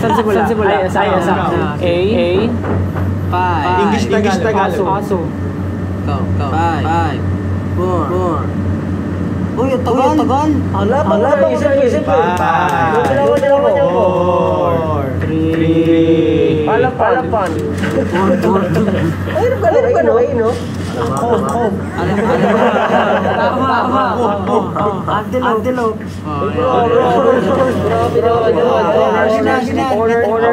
Saan simula? Ay, A. Five. English Tagalog. Aso. Go. Five. Four. Uy, ang tagal. Isip. 5, 4, 3. Palapan. Ay, no? Antelope.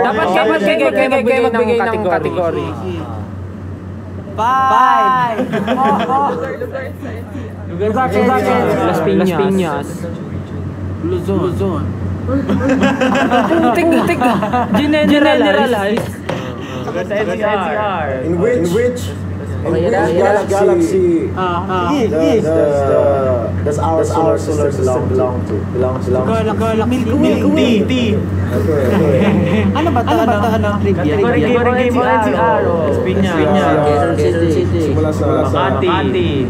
Dapat kayo magbigay ng category. 5. Las Piñas. Luzon. Tik. Generalize. NCR. In which galaxy does our solar system belong to? Milky Way. Okay. Ano ba ito? Category game NCR. Las Piñas. Simula sa Makati.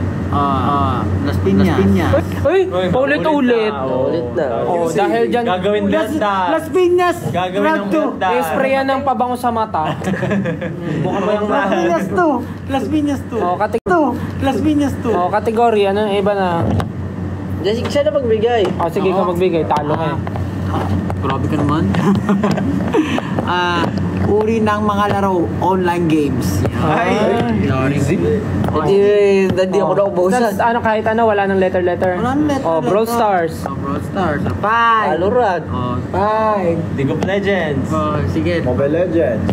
Las Piñas. Uy, paulit-ulit. Ulit na. Oh, dahil dyan, Gagawin delta. Las Piñas. Gagawin ng delta. i-sprayan ng pabango sa mata. Bukan mo yung Las Piñas to. Las Piñas to. Oh, Las Piñas to. Oh, kategory, ano iba na? Siya na magbigay. Oh, sige ka magbigay, talo ka. Grabe ka naman. Uri ng mga laro, online games. Hindi ako naubusan. Ano, kahit ano, wala ng letter. Wala ng letter. Oh, Brawl Stars. Brawl Stars. 5. Valorant. 5. League of Legends. Sige. Mobile Legends.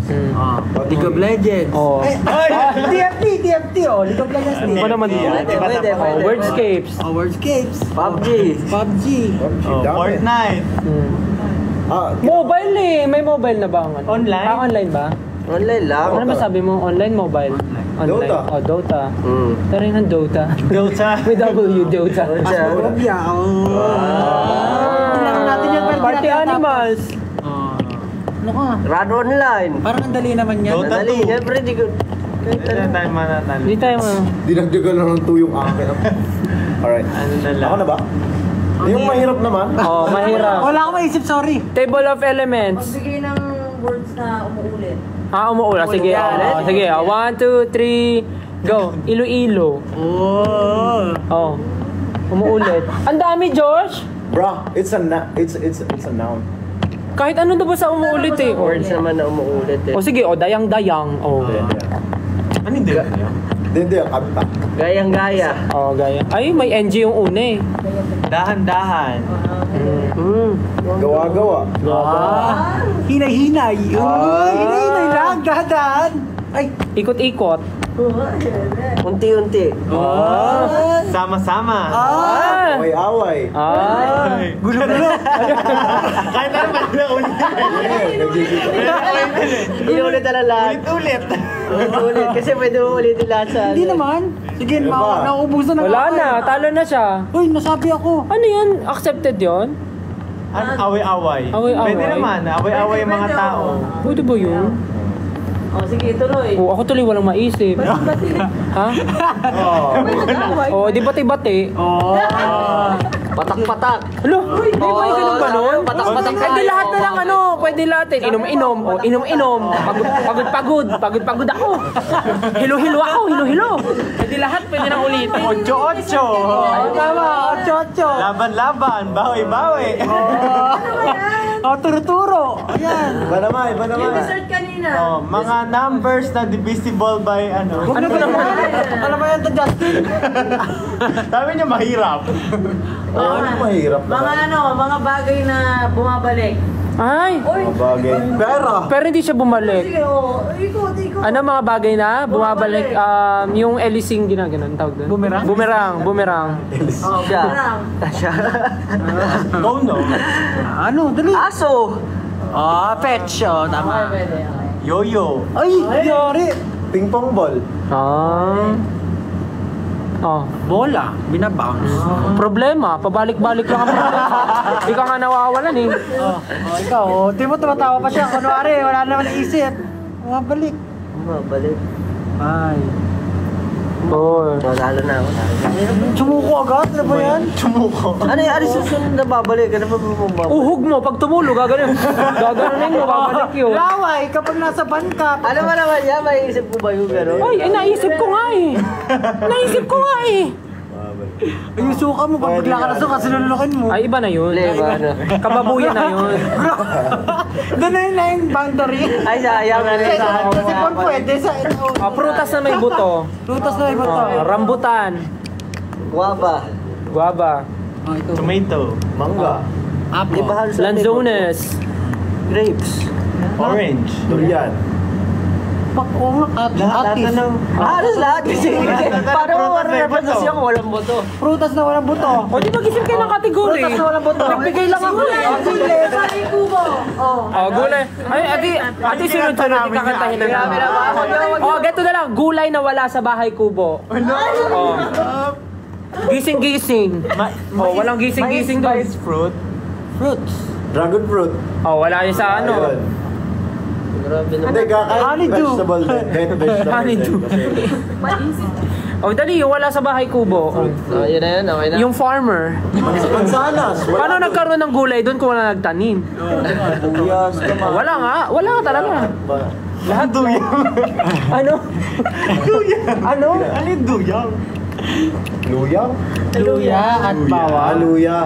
League of Legends. Oh. TFT. League of Legends. Ano ba naman dito? Pwede. Oh, Wordscapes. Wordscapes. PUBG. Fortnite. Mobile eh. May mobile na ba? Online? Online ba? Online lang. Ano ba sabi mo? Online, mobile? Online. Dota. Oh, Dota. Pero yun ang Dota. Dota. May W, Dota. Asmorobia. Party Animals. Ano ka? Run online. Parang ang dali naman yan. Dota. Madali. Siyempre, di ko... Hindi tayo Dinagdagan na ng 2 yung akin. Alright. Ano na lang? Ako na ba? Yung mahirap naman. Oh, mahirap. Wala akong maisip, sorry. Table of Elements. Magbigay ng words na umuulit. Umuulan. Sige. Sige. 1, 2, 3, go. Iloilo. Oh. Umuulit. Ang dami, Josh. Bro, it's a noun. Kahit ano na ba sa umuulit eh. Words naman na umuulit eh. O sige, dayang-dayang. Oh. Ano hindi? Hindi, ang kanta. Gayang-gaya. Oh, gaya. Ay, may NG yung una eh. Dahan-dahan. Gawa-gawa. Hinay-hinay. Hinay-hinay lang. Dahan. Ay. Ikot-ikot. Unti-unti. Sama-sama. Away-away. Gulo-gulo. Kahit ano pa na ulit. Inulit na lang. Ulit. Ulit. Kasi pwede mo ulitin lahat sa... Hindi naman. Sige, nauubusan na Wala ako. na, talo na siya. Uy, nasabi ako. Ano yan? Accepted yon? Ano? Away-away. Away-away. Pwede naman. Away-away yung mga tao. Pwede ba yun? Sige, tuloy. Oh, ako tuloy walang maisip. Ha? Oh, di bati-bati. Patak-patak. Alo, may ganun ba nun? Patak-patak. Pwede lahat na lang ano, pwede lahat eh. Inom-inom, o inom-inom. Pagod ako. Hilo-hilo ako, hilo-hilo. Pwede lahat, pwede nang ulitin. 8-8. Tama, 8-8. Laban-laban. Bawi-bawi. Turo-turo. Ayan. Iba naman. Yung dessert kanina. Mga numbers na divisible by ano. Ano ba naman? Ano ba yan to, Justin? Sabi niya mahirap. Mahirap Mga naman. mga bagay na bumabalik. Ay, Mga bagay. Pera. pero hindi siya bumalik. Sige, ikot. Ano mga bagay na bumabalik? Yung Elising ginaganon, tawag doon. Bumerang? Bumerang. Siya. Go no. Ano? Dali. Aso. Fetch. Tama. Pwede. Yo-yo. Ay, yari. Ping pong ball. Bola. Binabounce. Problema, pabalik-balik lang ang problema. Di ka nga nawawalan eh. Ikaw, di mo tumatawa pa siya. Kunwari, wala naman naisip. Balik. Balik. Ay. Oo. Natalo na ako. Sumuko agad? Ano ba yan? Ano susunod na babalik? Ano ba babalik? Uhog mo, pag tumulo, gaganin. Gaganin mo, babalik yun. Laway, kapag nasa ban ka. Ano ba naman yan? May isip ko ba yung gano'n? Ay, naisip ko nga eh. Naisip ko nga eh. Yung suka mo, pag bigla ka na suka, sinulukin mo. Ay, iba na yun. Leba, ano? Kababuyan na yun. Doon na yun na yung boundary. Ay, sayang na rin sa akin. Kasi kung pwede sa... Prutas na may buto. Lutas na iba to. Rambutan. Guwaba. Guava. Tomato. Mangga. Di ba halos Lanzones. grapes? Orange. Durian. Oo nga, atis. Halos lahat kasi. Parang wala representasyon kung walang boto. Prutas na walang buto. O, di mag-isip kayo ng kategory. Prutas na walang buto. Nagbigay lang ako eh. Sabi kubo. Oh. Oh, gulay. Ay, ati sunod-sunod, kakantahin na namin. Oh, ganito na lang. Gulay na wala sa bahay kubo. Oh. Gising-gising. Oh, walang gising-gising doon. Fruit. Fruits. Dragon fruit. Oh, wala yun sa ano. Ayun. Hindi, kahit Honeydew. vegetable din. Kahit vegetable Honeydew. din. Oh, dali, yung wala sa bahay kubo. Oh. Yun na yun, okay na. Yung farmer. Mansanas. Paano nagkaroon ng gulay doon kung wala nagtanim? Buyas. Oh, wala nga. Wala nga talaga. Lahat duyang. Ano? Ano? Ano yung duyang? Luya? Luya at bawang. Luya.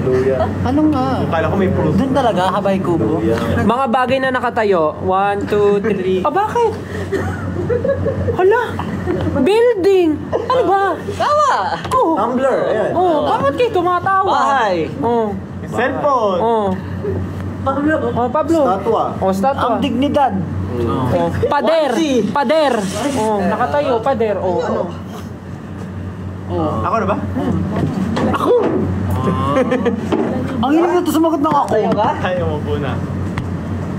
Luya. Ano nga? Kala ko may fruit. Doon talaga, habay kubo. Luya. Mga bagay na nakatayo. 1, 2, 3. Ah, bakit? Hala! Building! Ano ba? Tawa! Oh. Tumbler. Ayan. Oh, bakit kayo tumatawa? Bahay! Oh. Cellphone. Oh. Pablo. Oh, Pablo. Statwa. Oh, statwa. Ang dignidad. Oh. Pader. Pader. Oh, nakatayo. Pader. Oh, ano? Ako na ba? Ang hirap na ito sumagot ng ako. Tayo ka? Tayo mo po na.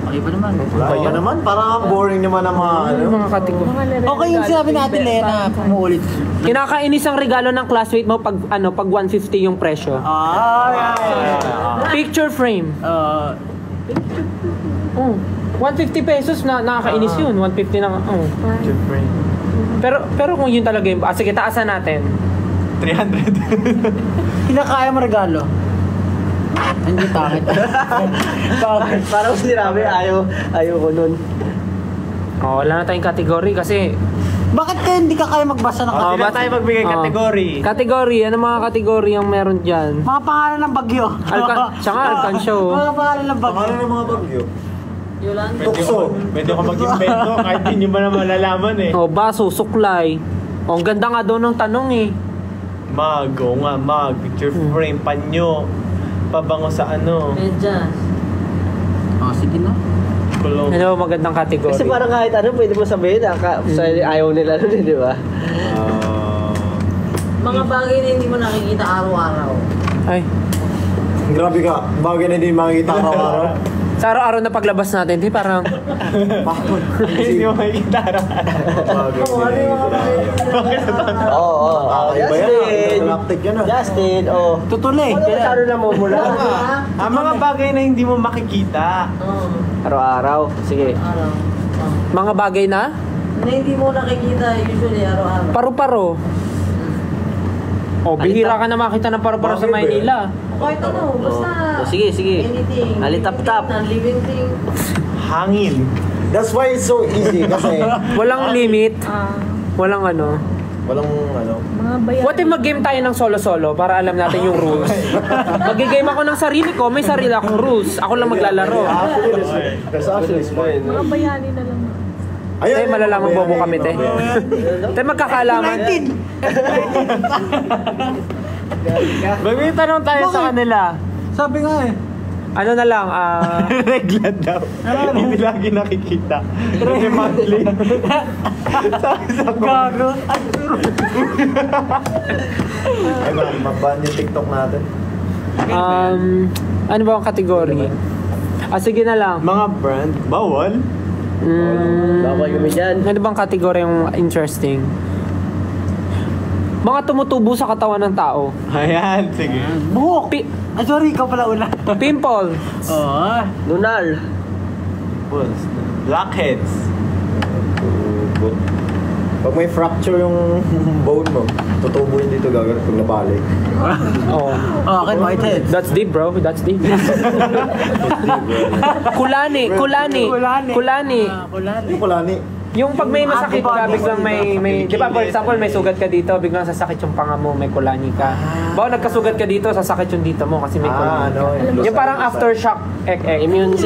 Okay pa naman. Wala pa naman. Parang ang boring naman ang mga ano. Mga kategory. Okay yung sinabi natin, Lena, pumuulit. Kinakainis ang regalo ng classmate mo pag 150 yung presyo. Picture frame. Oh, 150 pesos na nakakainis yun. 150 na. Oh. Jeffrey. Pero kung yun talaga yung sige, taasan natin. 300. Kinakaya mo regalo. Hindi pangit. Pangit. Parang sinabi, ayaw ko nun. Oh, wala na tayong kategory kasi Bakit kaya hindi ka kaya magbasa ng Oh, Hindi na tayo magbigay kategory. Kategory, ano mga kategory ang meron dyan? mga pangalan ng bagyo? Siya nga, Alcansyo. Mga pangalan ng bagyo. Pangalan ng mga bagyo. Yolanda. Tukso. Pwede ko mag-invento kahit hindi nyo ba na malalaman eh. Oh, baso, suklay. Oh, ang ganda nga daw ng tanong eh. Mag, oo nga, mag. Picture frame, panyo. Pabango sa ano. Medyas. Oh, sige na. Kulong. Ano ba magandang kategory? Kasi parang kahit ano, pwede mo sabihin, ayaw nila nun eh, di ba? Mga bagay na hindi mo nakikita araw-araw. Ay, Grabe ka. Bagay na hindi makikita araw-araw. sa araw-araw na paglabas natin, di parang Bakit? Hindi mo makikita Bagay na hindi makikita. Oo, Iba yan. Justin! Galactic yan ah. Justin, oh. Tutuloy. Ano ba na mo mula? Ang mga bagay na hindi mo makikita. Oo. Araw-araw. Sige. Araw. Oh. mga bagay na Na hindi mo nakikita usually araw-araw. paru-paro. Oh, bihira ka na makita ng paru-paro sa Bakit ba? Maynila. Kahit ano, basta Sige. anything. Alitap-tap. Living thing. Hangin. That's why it's so easy kasi Walang limit, walang ano. walang ano. What if mag-game tayo ng solo-solo para alam natin yung rules? Mag-game ako ng sarili ko, may sarili akong rules. Ako lang maglalaro. That's actually smart. Mga bayani na lang. Te, malalaman bobo kami, te. Te, magkakaalaman. May tanong tayo sa kanila. Sabi nga eh. Ano na lang, Regla daw. Hindi lagi nakikita. Kasi monthly. Sabi sa Gago. Ano, maban yung TikTok natin. ano ba ang kategory? Sige na lang. mga brand. Bawal. Bawal kami dyan. Ano bang kategory yung interesting? Mga tumutubo sa katawan ng tao. Ayan, sige. Buhok. Ay, sorry, ikaw pala una. Pimple. Oo. Lunar. Blackheads. Pag may fracture yung bone mo, tutubo yun dito gagawin pag nabali. Oh. Akin, whitehead. That's deep, bro. That's deep. Kulani. Yung kulani. Yung pag may masakit ka, biglang may di ba for example, may sugat ka dito, biglang sasakit yung panga mo, may kulani ka. Bawa nagkasugat ka dito, sasakit yung dito mo kasi may kulani ka. Yung parang aftershock Immune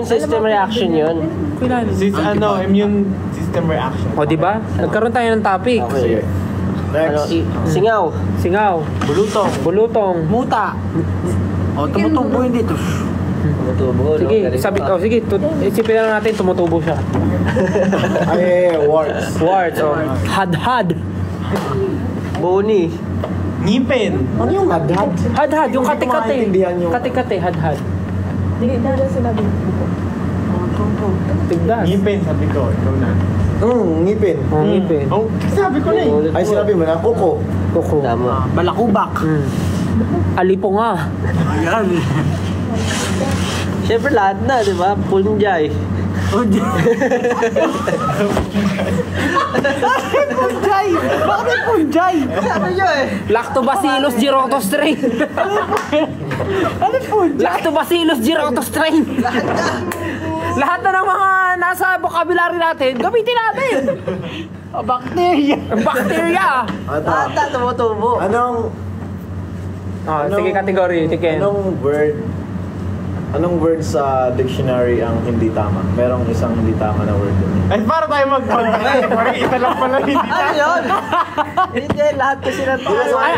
system reaction yun. Immune system reaction. O di ba? Nagkaroon tayo ng topic. Sige. Ano, Next. singaw. Bulutong. Muta. O, tumutubo yun dito. Tumutubo, no? Sige, isipin na natin tumutubo siya. Ay, warts. Warts o hadhad. Boni. Ngipin. Ano yung hadhad? Hadhad, yung kate-kate. maintindihan yung- Kate-kate, hadhad. Hindi na sinabi ko. Tigdas. Ngipin, sabi ko. Ikaw na. Ngipin. Ngipin. Oh, sabi ko na eh. Ay, sinabi mo na, kuko. Kuko. Tama. Balakubak. Alipo nga. Ayan. Siyempre lahat na, di ba? Punjay. Punjay! Bakit may punjay? Sabi nyo eh. Lactobacillus girotostrain. Ano punjay? Lactobacillus girotostrain. Lahat na ng mga nasa vocabulary natin, gamitin natin. Bacteria. Bacteria. Lahat na tumutubo. Anong Sige, category. Tiken. Anong word sa dictionary ang hindi tama? Merong isang hindi tama na word dun. Ay, para tayo mag-contact. Parang isa lang pala hindi Ano yun? Hindi, lahat kasi ng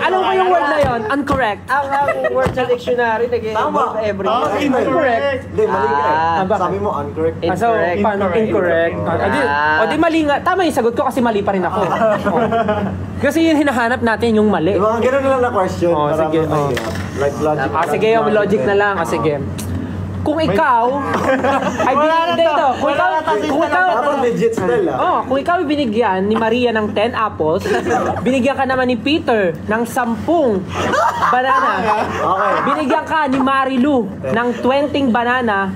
Alam ko yung word na yon, incorrect. Ang word sa dictionary, nag-involve every Oh, word. incorrect. Hindi, mali ka. Ah, bakit? Sabi mo incorrect. So, Incorrect. paano? Incorrect. O di mali nga. Tama yung sagot ko kasi mali pa rin ako. Kasi yung hinahanap natin yung mali. Mga ganun na lang na question. Oh, para sige, mahirap. Like logic. Sige, yung logic na lang. Sige. Kung ikaw ay binigyan ito, kung ikaw Dapat legit still kung ikaw ay binigyan ni Maria ng 10 apples, binigyan ka naman ni Peter ng 10 banana. Okay. Binigyan ka ni Marilu ng 20 banana.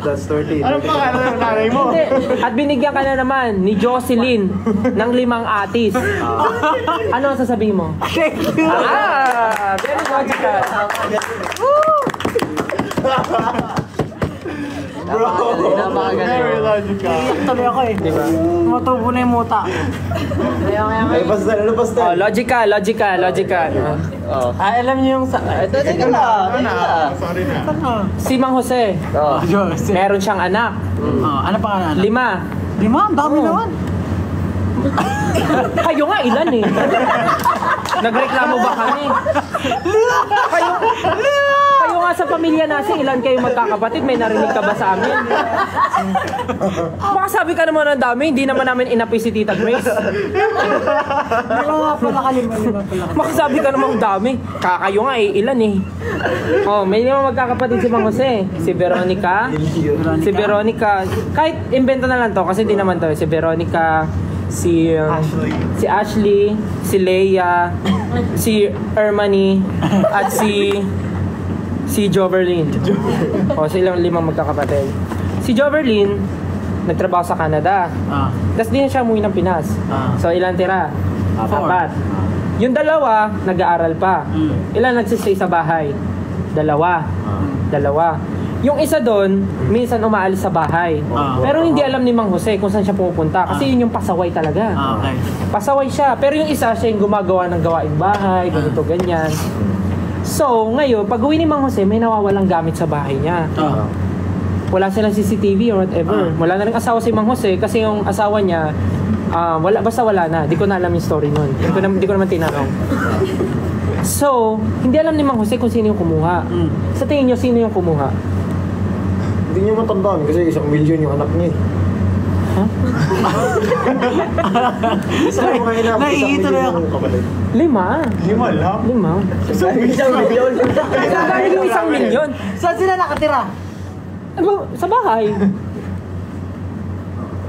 That's 13. Anong pangalan ng nanay mo? Hindi. At binigyan ka na naman ni Jocelyn ng 5 atis. Ano ang sasabihin mo? Very logical. Very logical. Tuloy ako eh. Diba? Tumutubo na yung muta. Ay, pastel. Ano pastel? Logical. Alam niyo yung sa... Ito, teka lang. Sorry na. Si Mang Jose, Oh. meron siyang anak. Ano pa nga na? 5. 5? Ang dami naman. Kayo nga, ilan eh? Nagreklamo ba kami? Kayo nga sa pamilya natin, ilan kayo magkakapatid? May narinig ka ba sa amin? Baka sabi ka naman ng dami, hindi naman namin inapi si Tita Grace. Lima nga pala kalima pala. Baka sabi ka naman dami. Kakayo nga eh, ilan eh? May 5 magkakapatid si Mang Jose. Si Veronica. Kahit invento na lang to, kasi di naman to. Si Veronica, si Ashley, si Leia, si Ermani, at si Joverlyn. Silang 5 magkakapatid. Si Joverlyn, nagtrabaho sa Canada. Tapos di na siya umuwi ng Pinas. So ilan tira? 4. Yung 2, nag-aaral pa. Ilan nagsistay sa bahay? 2. Yung isa doon, minsan umaalis sa bahay. Pero hindi alam ni Mang Jose kung saan siya pupunta. Kasi yun yung pasaway talaga. Okay. Pasaway siya. Pero yung isa, siya yung gumagawa ng gawaing bahay, ganito, ganyan. So, ngayon, pag uwi ni Mang Jose, may nawawalang gamit sa bahay niya. Wala silang CCTV or whatever. Wala na rin asawa si Mang Jose kasi yung asawa niya, basta wala na. Di ko na alam yung story nun. Di ko naman tinanong. So, hindi alam ni Mang Jose kung sino yung kumuha. Sa tingin niyo, sino yung kumuha? Hindi niyo matandaan kasi 1 million yung anak niya. Naiito na ako. 5. 5 lang. 5. Isang milyon. Saan yung 1 milyon? Saan sila nakatira? Sa bahay.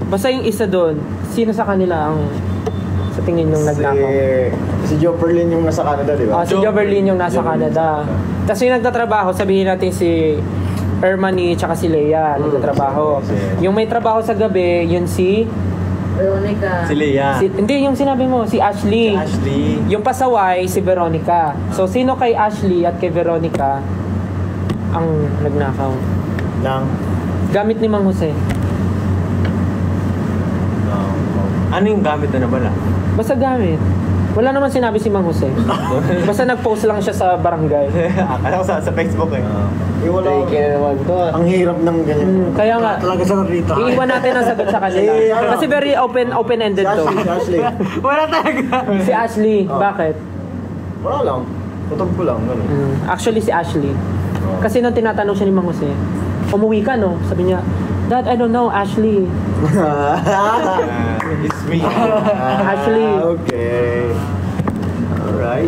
Basta yung isa doon, sino sa kanila ang sa tingin yung nagnakaw? Si Joperlin yung nasa Canada, di ba? Si Joverlyn yung nasa Canada. Tapos yung nagtatrabaho, sabihin natin si Ermani tsaka si Leia nagtatrabaho. Yung may trabaho sa gabi, yun si Veronica. Si Leah. Hindi, yung sinabi mo, si Ashley. Si Ashley. Yung pasaway, si Veronica. So, sino kay Ashley at kay Veronica ang nagnakaw? Lang. Gamit ni Mang Jose. Ano yung gamit na nabala? Basta gamit. Wala naman sinabi si Mang Jose. Basta nag-post lang siya sa barangay. Akala ko sa Facebook eh. Wala. naman to. Ang hirap ng ganyan. Kaya nga, Talaga sa rito. iiwan natin ang sagot sa kanila. Si, ano? Kasi very open-ended to. Si Ashley. Wala talaga. Si Ashley, bakit? Wala lang. Tutog ko lang. Ganun. Actually, si Ashley. Kasi nung tinatanong siya ni Mang Jose, umuwi ka, no? Sabi niya, Dad, I don't know, Ashley. It's me. Ashley. Okay. Alright.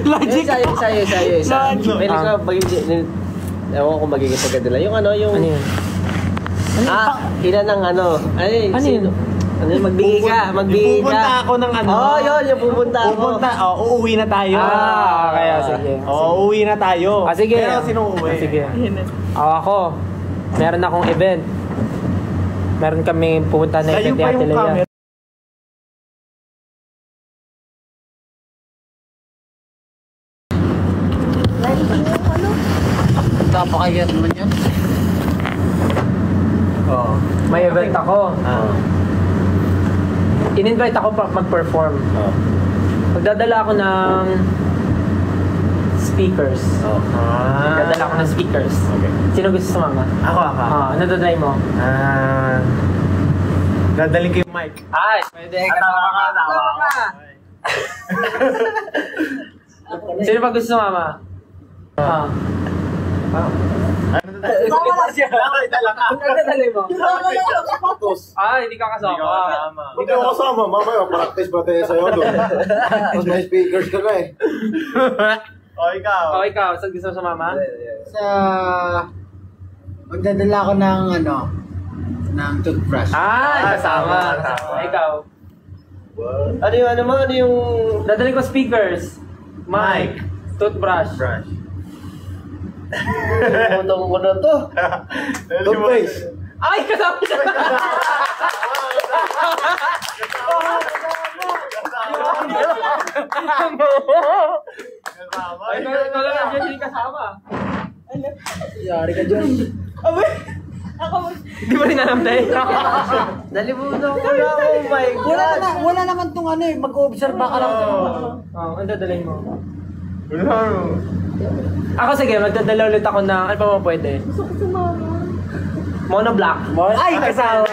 Logic. Sa'yo. Pwede ko magiging... Ewan ko magiging sa kanila. Yung ano, yung... Ano yun? Ilan ng ano. Ay, Ano yun? Ano yun? Magbigay ka. Pupunta ako ng ano. Oo, yun. Yung pupunta ako. Uuwi na tayo. Kaya sige. Uuwi na tayo. Sige. Pero sino uuwi? Sige. Ako. Meron akong event. Meron kami pupunta na Layo event ni pa Ate yung Lea. camera. Napakayat naman yan. Oo. May event ako. In-invite ako pa mag-perform. Magdadala ako ng speakers. Magdadala ako ng speakers. Okay. Sino gusto sumama? Ako. Ano dadalay mo? Dadaling ko yung mic. Ay, pwede. Tawa ka. Sino pa gusto sumama? Ano dadalay mo? Hindi ka kasama. Hindi ako kasama. Mamaya, practice pa tayo sa'yo doon. Tapos may speakers ka na eh. O, ikaw. Ikaw, saan gusto mo sumama? Sa... Magdadala ako ng ano, ng toothbrush. Kasama. Ikaw. Ano yung ano mo? Ano yung... Dadalhin ko speakers, mic, toothbrush. Putong ko na to. Toothpaste. Ay, kasama siya! Ay, ikaw lang nandiyan, hindi kasama. Yari ka dyan. Di ba rin alam tayo? Nalimutan ko na. Oh my God. Wala naman tong ano eh, mag-observe ka lang. Ang dadalhin mo. Ako sige, magdadala ulit ako ng, ano pa mo pwede? Gusto ko sumama. Monoblock. Ay, kasama.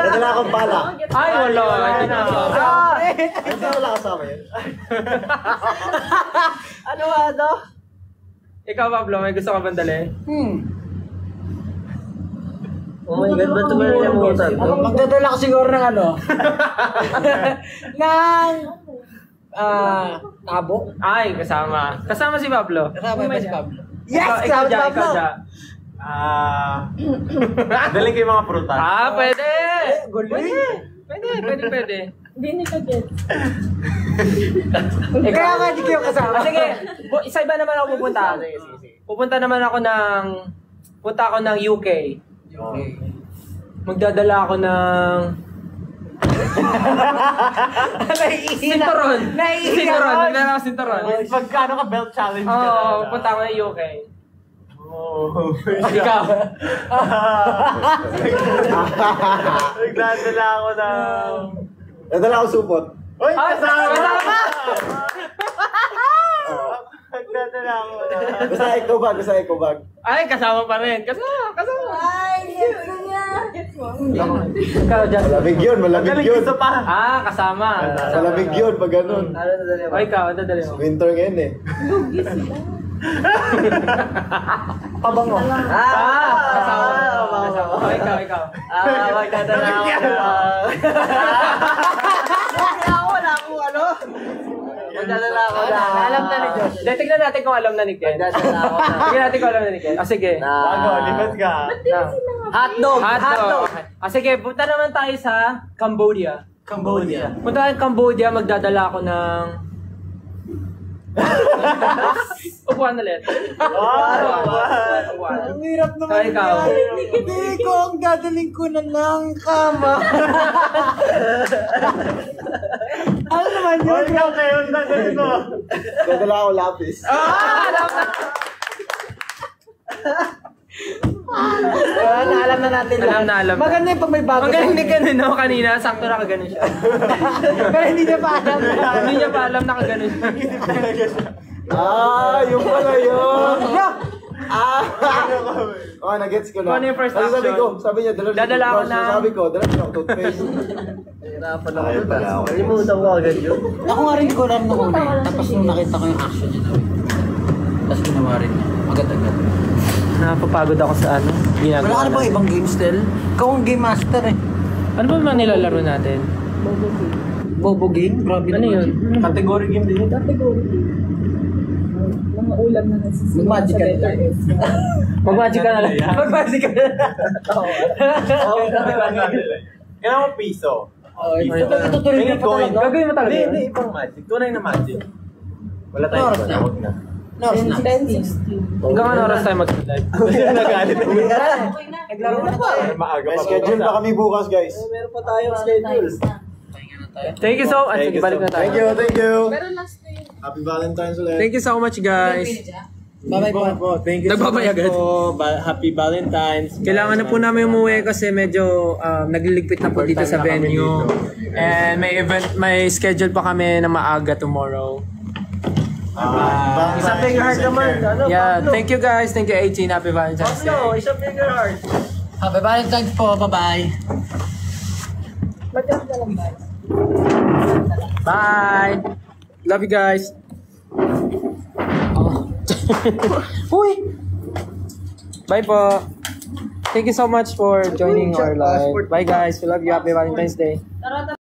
Nadala akong bala. Ay, wala. Hindi na. Hindi wala kasama yun. Ano ano? Ikaw, Pablo, may gusto ka bang dali? Oh my God, ba't ito nalimutan to? Magdadala ko siguro ng ano. ng... tabo. Ay, kasama. Kasama si Pablo. Kasama ba si Pablo? Ikaw dyan, ikaw dyan. Daling ko yung mga prutas. Pwede! Guloy. Pwede. Hindi ni ka get. Kaya nga di kayo kasama. Sige, isa iba naman ako pupunta. Pupunta naman ako ng... Punta ako ng UK. Magdadala ako ng... Sinturon! Sinturon! Magdadala ako sinturon. Magkano ka belt challenge ka Oo, na? punta ako ng UK. Ikaw. Nagdadala ako ng... Nadala akong supot. Uy! Kasama! Nagdadala ako ng... Basta eco bag. Ay, kasama pa rin. Kasama. Ay, yes ko niya. Gets mo? Ikaw, Justin. Malamig Daling yun. gusto pa. Kasama. Malamig yun pag ganun. Ano nadali mo? O, ikaw, ano dali mo? Winter ngayon eh. Lugi sila. Pabango. Kasama. O, ikaw. Magdadala ako. Wala akong ano. Magdadala ako na. Alam na ni Josh. Tignan natin kung alam na ni Ken. Magdadala ako na. Tignan natin kung alam na ni Ken. Sige. Bago, lipat ka. Hotdog. Hotdog. Sige, punta naman tayo sa Cambodia. Punta tayo sa Cambodia, magdadala ako ng... Upuan ulit. Ang hirap naman Kaya ikaw. yan. Hindi ko, ang dadaling ko na lang kama. Ano naman yun? Hoy, ikaw kayo na ganito. Dadala ako lapis. Alam na natin Alam na alam. Maganda yung pag may bago. Ang galing ni ganun, no? Kanina, sakto na kaganon siya. Pero hindi niya pa alam. Hindi niya pa alam na kaganon siya. Yung pala yun. Yeah. Oh, nagets ko na. Ano yung first Ano sabi action? ko? Sabi niya, Dadala ako ng- Sabi ko, dala niya ako toothpaste. Hirapan ako doon. Kalimutan ko agad yun. Ako nga rin ko rin nung una. Tapos nung nakita ko yung action niya. Tapos ginawa rin niya. Agad-agad. Napapagod ako sa ano. Ginagawa Wala ka na bang natin. ibang game still? Ikaw ang game master eh. Ano ba mga nilalaro natin? Bobo game? Grabe Ano yun? Category game din yun. Category. Mga ulam na nasisimula Mag-magic ka na. Mag-magic ka na lang. Mag-magic ka na lang. Kailangan mo piso. Itutuloy niya pa talaga. Gagawin mo talaga Hindi, yun? ibang magic. Tunay na magic. Wala tayong Oras iba na. na, huwag na. No, it's not. 10:16. Hanggang ano oras tayo mag-live? Nagalit na yun. Naglaro na tayo. Maaga May pa schedule na kami bukas, guys. Meron pa tayong schedule. Thank you so much. Thank you Balik so na tayo. Thank you, thank you. Pero last na yun. Happy Valentine's ulit. Thank you so much, guys. Bye-bye po. Thank you Nagbabay agad. Happy Valentine's. Kailangan na po namin umuwi kasi medyo nagliligpit na po dito sa venue. And may event, may schedule pa kami na maaga tomorrow. Isang finger heart naman. Ano? Yeah, thank you guys. Thank you 18. Happy Valentine's Day. Pablo, isang finger heart. Happy Valentine's po. Bye-bye. Mag-drop na lang ba? Bye. Love you guys. Uy. Bye po. Thank you so much for joining our live. Bye guys. We love you. Happy Valentine's Day. Tara,